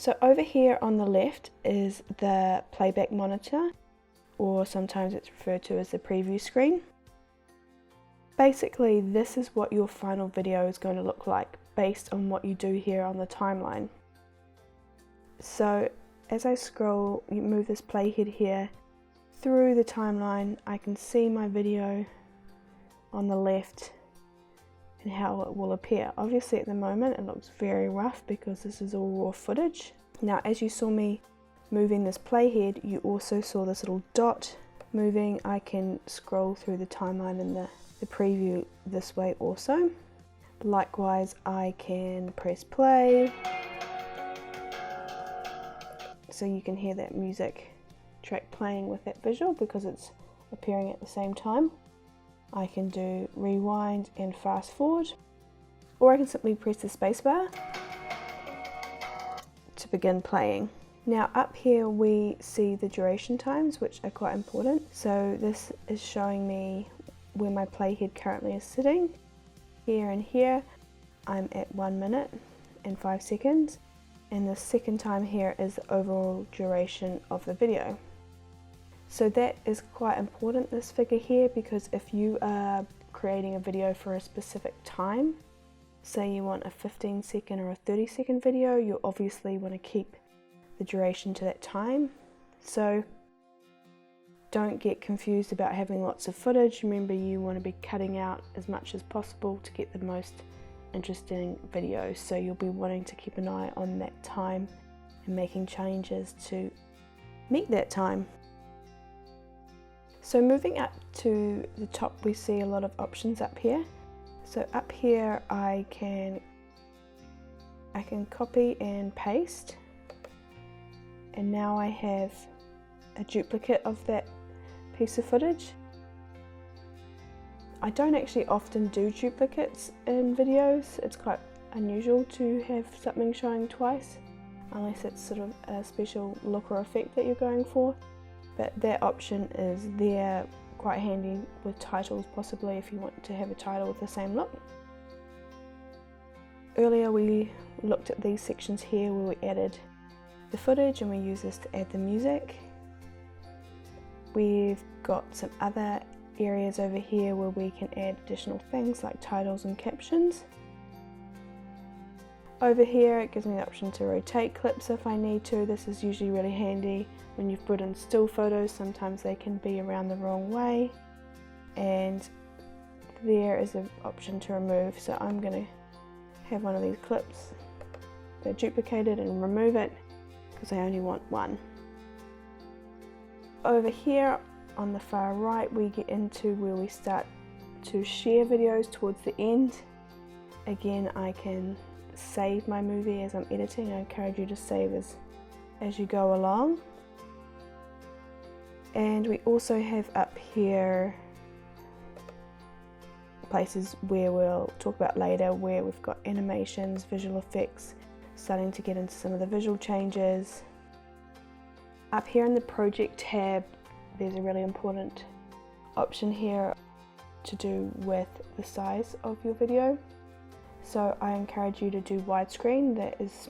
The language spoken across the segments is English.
So over here on the left is the playback monitor, or sometimes it's referred to as the preview screen. Basically, this is what your final video is going to look like based on what you do here on the timeline. So as I scroll, you move this playhead here through the timeline, I can see my video on the left and how it will appear. Obviously at the moment it looks very rough because this is all raw footage. Now as you saw me moving this playhead, you also saw this little dot moving. I can scroll through the timeline in the preview this way also. Likewise, I can press play, so you can hear that music track playing with that visual because it's appearing at the same time. I can do rewind and fast forward, or I can simply press the spacebar to begin playing. Now up here we see the duration times, which are quite important. So this is showing me where my playhead currently is sitting. Here and here I'm at 1 minute and 5 seconds, and the second time here is the overall duration of the video. So that is quite important, this figure here, because if you are creating a video for a specific time, say you want a 15-second or a 30-second video, you obviously want to keep the duration to that time. So don't get confused about having lots of footage. Remember, you want to be cutting out as much as possible to get the most interesting videos. So you'll be wanting to keep an eye on that time and making changes to meet that time. So moving up to the top, we see a lot of options up here. So up here I can copy and paste, and now I have a duplicate of that piece of footage. I don't actually often do duplicates in videos. It's quite unusual to have something showing twice, unless it's sort of a special look or effect that you're going for. But that option is there, quite handy with titles possibly, if you want to have a title with the same look. Earlier we looked at these sections here where we added the footage, and we use this to add the music. We've got some other areas over here where we can add additional things like titles and captions. Over here it gives me the option to rotate clips if I need to. This is usually really handy when you've put in still photos. Sometimes they can be around the wrong way, and there is an option to remove. So I'm going to have one of these clips that duplicated and remove it because I only want one. Over here on the far right we get into where we start to share videos towards the end. Again, I can save my movie as I'm editing. I encourage you to save as you go along. And we also have up here places where we'll talk about later, where we've got animations, visual effects, starting to get into some of the visual changes. Up here in the project tab, there's a really important option here to do with the size of your video. So I encourage you to do widescreen. That is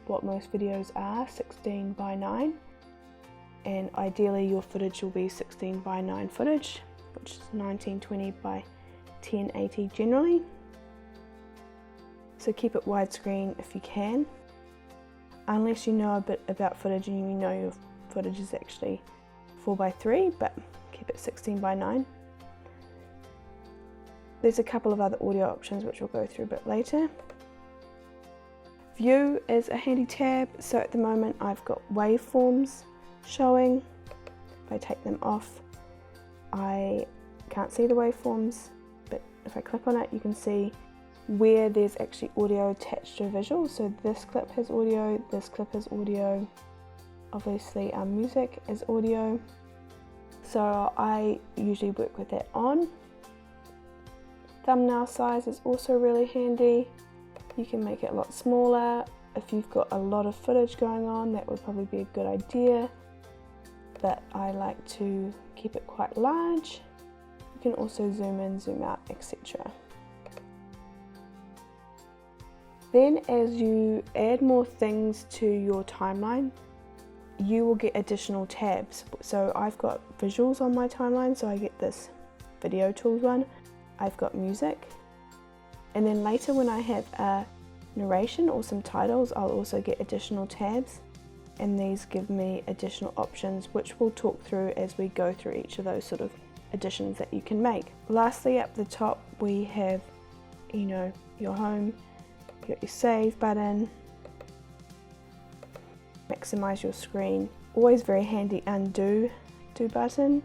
what most videos are, 16 by 9. And ideally your footage will be 16 by 9 footage, which is 1920 by 1080 generally. So keep it widescreen if you can, unless you know a bit about footage and you know your footage is actually 4 by 3, but keep it 16 by 9. There's a couple of other audio options which we'll go through a bit later. View is a handy tab. So at the moment I've got waveforms showing. If I take them off, I can't see the waveforms, but if I click on it you can see where there's actually audio attached to a visual. So this clip has audio, this clip has audio, obviously our music is audio. So I usually work with that on. Thumbnail size is also really handy. You can make it a lot smaller. If you've got a lot of footage going on, that would probably be a good idea, but I like to keep it quite large. You can also zoom in, zoom out, etc. Then as you add more things to your timeline, you will get additional tabs. So I've got visuals on my timeline, so I get this video tools one. I've got music. And then later when I have a narration or some titles, I'll also get additional tabs. And these give me additional options, which we'll talk through as we go through each of those sort of additions that you can make. Lastly, up the top, we have, your home, you got your save button, maximize your screen, always very handy undo button.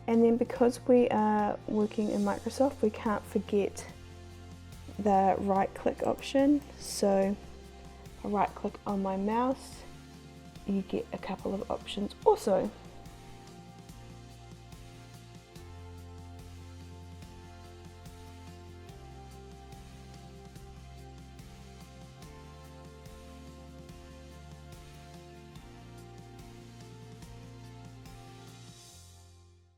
And then because we are working in Microsoft, we can't forget the right click option. So I right click on my mouse, you get a couple of options also.